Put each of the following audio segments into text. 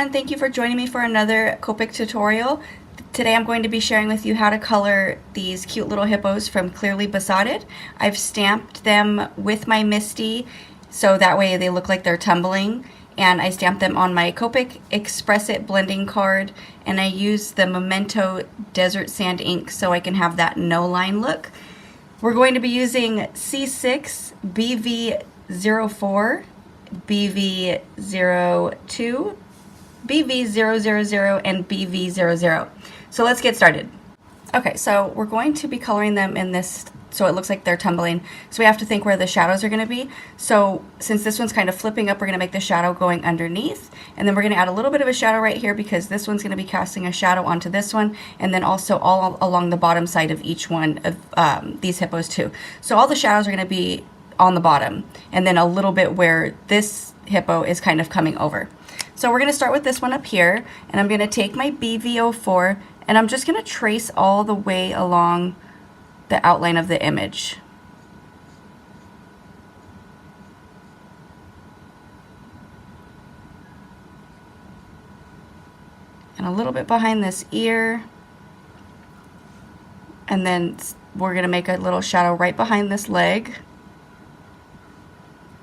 everyone, thank you for joining me for another Copic tutorial. Today I'm going to be sharing with you how to color these cute little hippos from Clearly Besotted. I've stamped them with my MISTI so that way they look like they're tumbling, and I stamped them on my Copic Express It blending card, and I used the Memento desert sand ink so I can have that no line look. We're going to be using C6, BV04, BV02, BV000, and BV00. So let's get started. Okay, so we're going to be coloring them in this so it looks like they're tumbling. So we have to think where the shadows are going to be. So since this one's kind of flipping up, we're going to make the shadow going underneath. And then we're going to add a little bit of a shadow right here because this one's going to be casting a shadow onto this one. And then also all along the bottom side of each one of these hippos too. So all the shadows are going to be on the bottom. And then a little bit where this hippo is kind of coming over. So we're going to start with this one up here. And I'm going to take my BV04 and I'm just going to trace all the way along the outline of the image. And a little bit behind this ear. And then we're going to make a little shadow right behind this leg.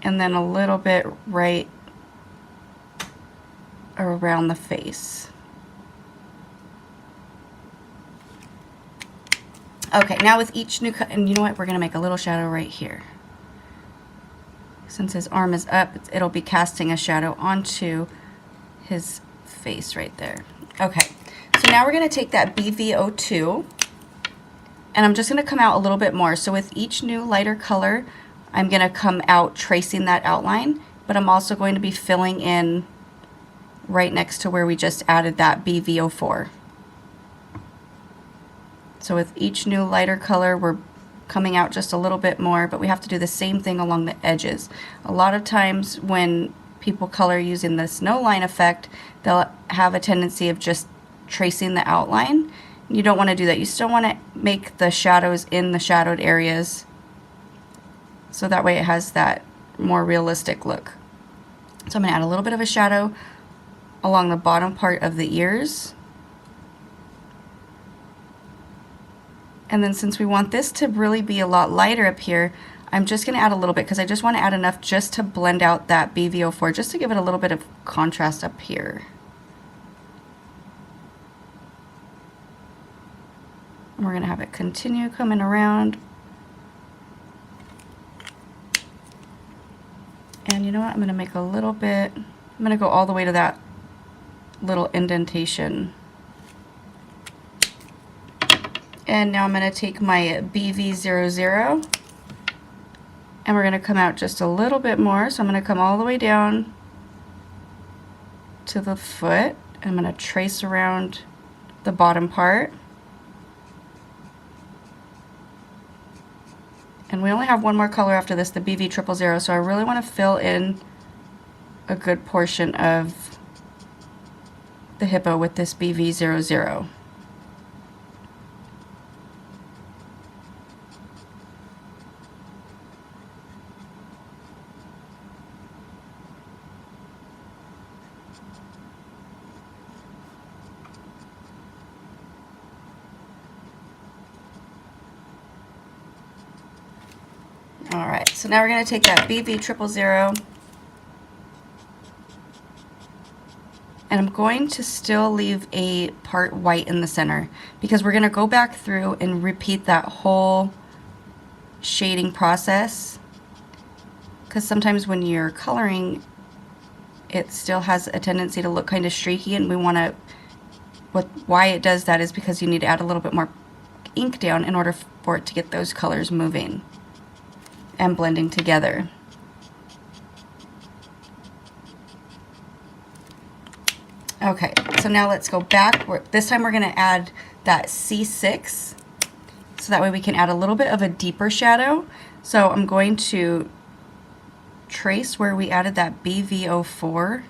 And then a little bit right around the face. Okay, now with each new cut, and you know what, we're going to make a little shadow right here. Since his arm is up, it'll be casting a shadow onto his face right there. Okay, so now we're going to take that BV02, and I'm just going to come out a little bit more. So with each new lighter color, I'm going to come out tracing that outline, but I'm also going to be filling in right next to where we just added that BV04. So with each new lighter color, we're coming out just a little bit more, but we have to do the same thing along the edges. A lot of times when people color using this no line effect, they'll have a tendency of just tracing the outline. You don't want to do that. You still want to make the shadows in the shadowed areas so that way it has that more realistic look. So I'm going to add a little bit of a shadow along the bottom part of the ears. And then since we want this to really be a lot lighter up here, I'm just going to add a little bit because I just want to add enough just to blend out that BV04, just to give it a little bit of contrast up here. And we're going to have it continue coming around. And you know what? I'm going to make a little bit, I'm going to go all the way to that little indentation. And now I'm going to take my BV00 and we're going to come out just a little bit more. So I'm going to come all the way down to the foot. I'm going to trace around the bottom part. And we only have one more color after this, the BV000, so I really want to fill in a good portion of the hippo with this BV00. Alright, so now we're going to take that BV000 and I'm going to still leave a part white in the center because we're going to go back through and repeat that whole shading process, because sometimes when you're coloring it still has a tendency to look kind of streaky, and we want to, why it does that is because you need to add a little bit more ink down in order for it to get those colors moving and blending together. Okay, so now let's go back. This time we're going to add that C6 so that way we can add a little bit of a deeper shadow. So I'm going to trace where we added that BV04.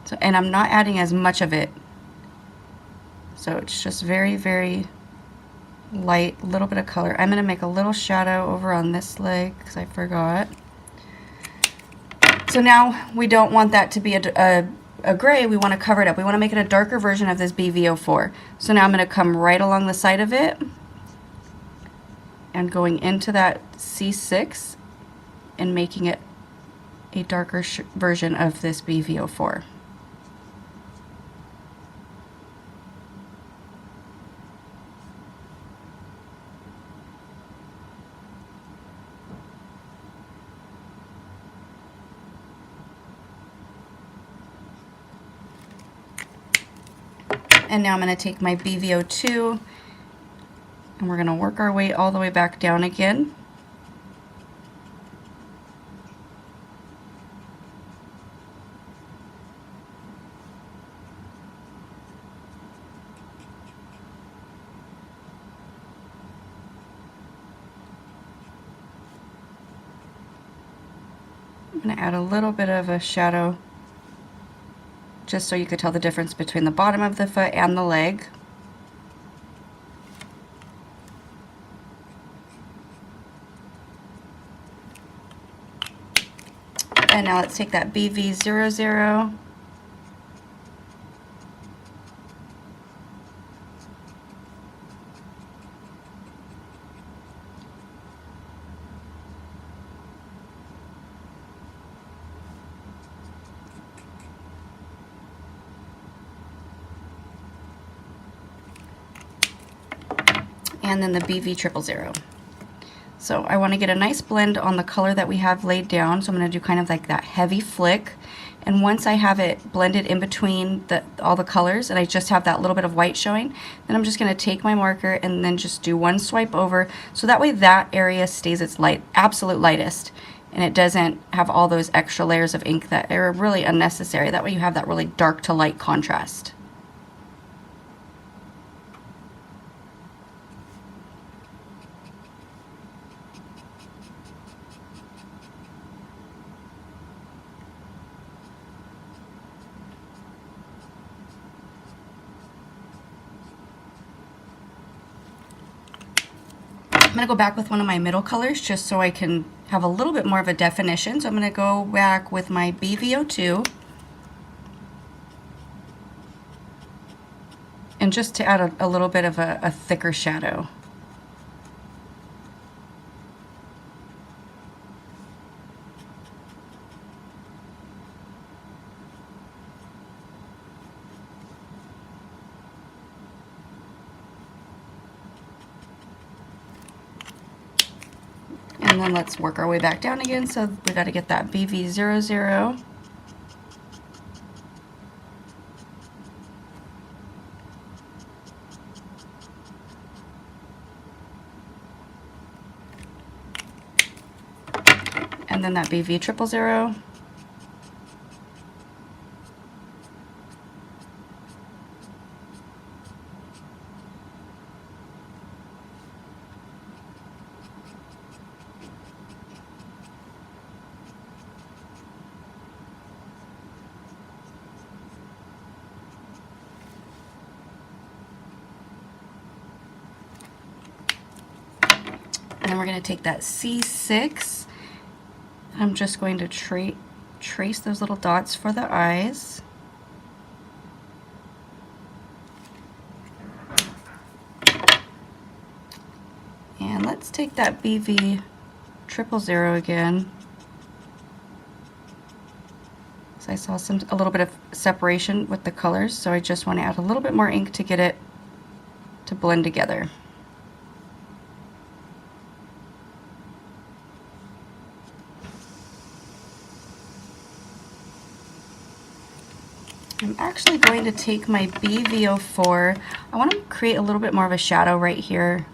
So, and I'm not adding as much of it. So it's just very, very light, a little bit of color. I'm going to make a little shadow over on this leg because I forgot. So now we don't want that to be a gray, we want to cover it up. We want to make it a darker version of this BV04. So now I'm going to come right along the side of it and going into that C6 and making it a darker version of this BV04. And now I'm going to take my BV02 and we're going to work our way all the way back down again. I'm going to add a little bit of a shadow just so you could tell the difference between the bottom of the foot and the leg. And now let's take that BV00 and then the BV000. So I want to get a nice blend on the color that we have laid down, so I'm going to do kind of like that heavy flick, and once I have it blended in between all the colors and I just have that little bit of white showing, then I'm just going to take my marker and then just do one swipe over, so that way that area stays its absolute lightest and it doesn't have all those extra layers of ink that are really unnecessary. That way you have that really dark to light contrast. I'm going to go back with one of my middle colors just so I can have a little bit more of a definition. So I'm going to go back with my BV02 and just to add a little bit of a thicker shadow. And then let's work our way back down again. So we got to get that BV00. And then that BV000. And then we're going to take that C6. I'm just going to trace those little dots for the eyes. And let's take that BV000 again. So I saw a little bit of separation with the colors, so I just want to add a little bit more ink to get it to blend together. I'm actually going to take my BV04. I want to create a little bit more of a shadow right here.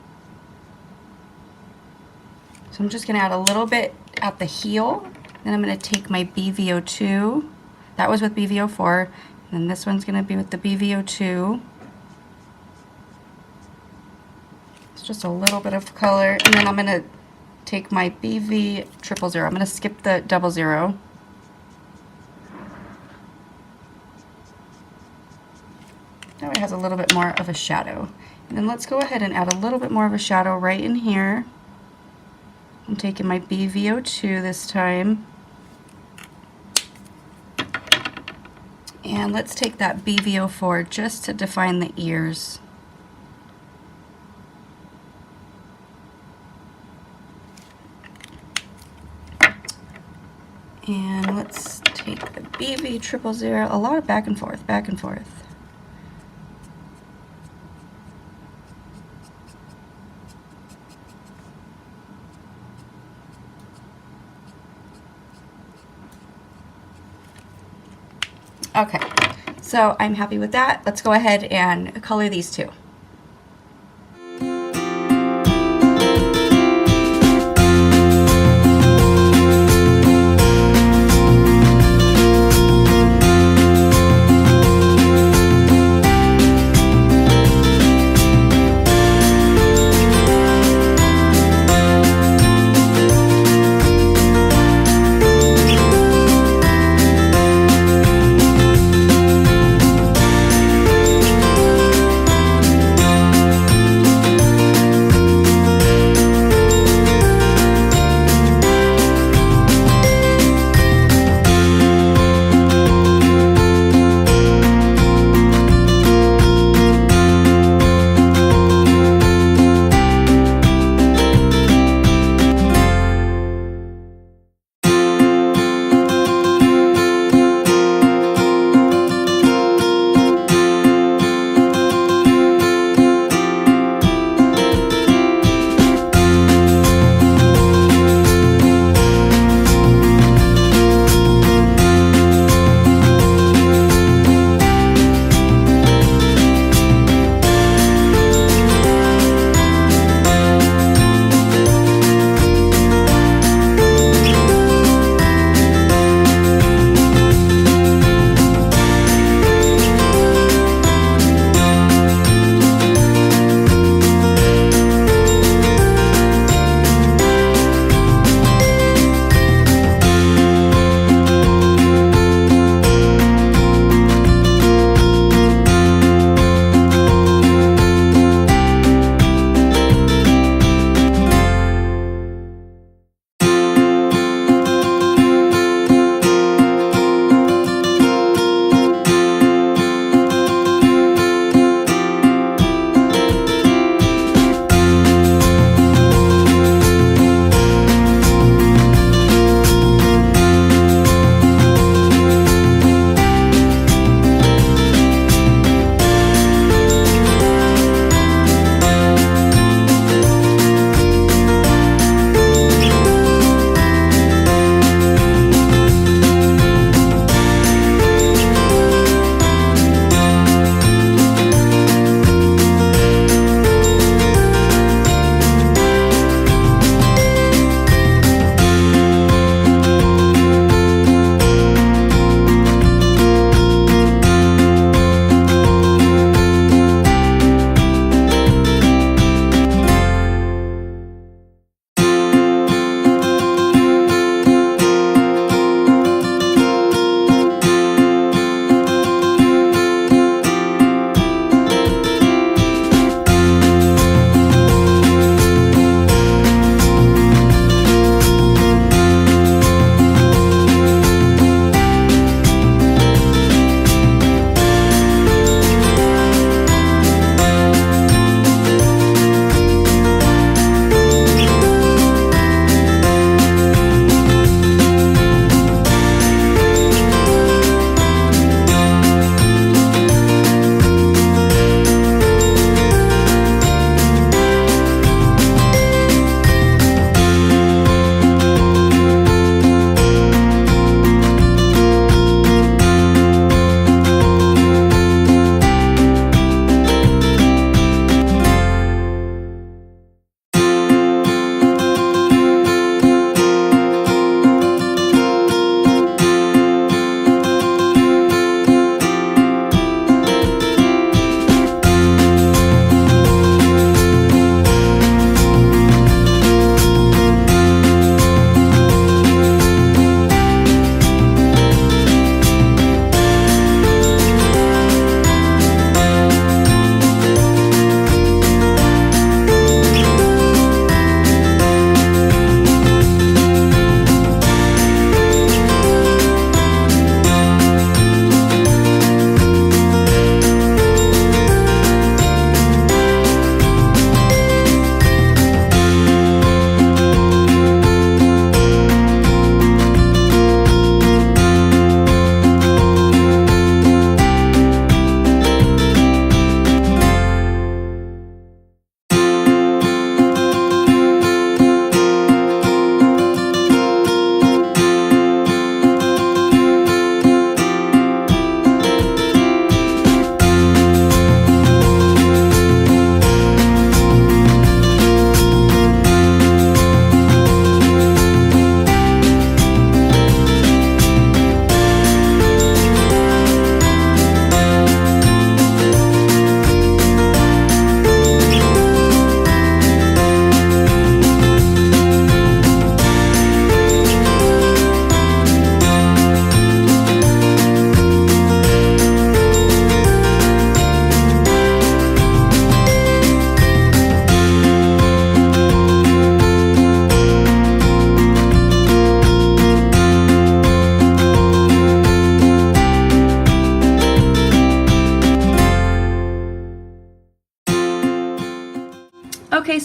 So I'm just going to add a little bit at the heel. Then I'm going to take my BV02. That was with BV04. And then this one's going to be with the BV02. It's just a little bit of color. And then I'm going to take my BV000. I'm going to skip the 00. Now it has a little bit more of a shadow. And then let's go ahead and add a little bit more of a shadow right in here. I'm taking my BVO2 this time. And let's take that BVO4 just to define the ears. And let's take the BV000, a lot of back and forth, back and forth. Okay, so I'm happy with that. Let's go ahead and color these two.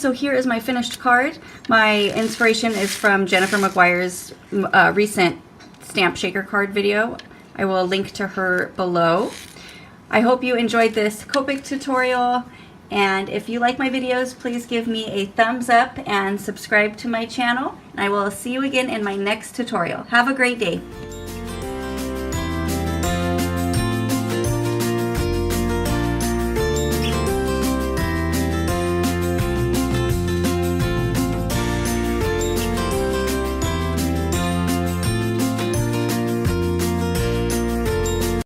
so here is my finished card. My inspiration is from Jennifer McGuire's recent stamp shaker card video. I will link to her below. I hope you enjoyed this Copic tutorial, and if you like my videos, please give me a thumbs up and subscribe to my channel. And I will see you again in my next tutorial. Have a great day.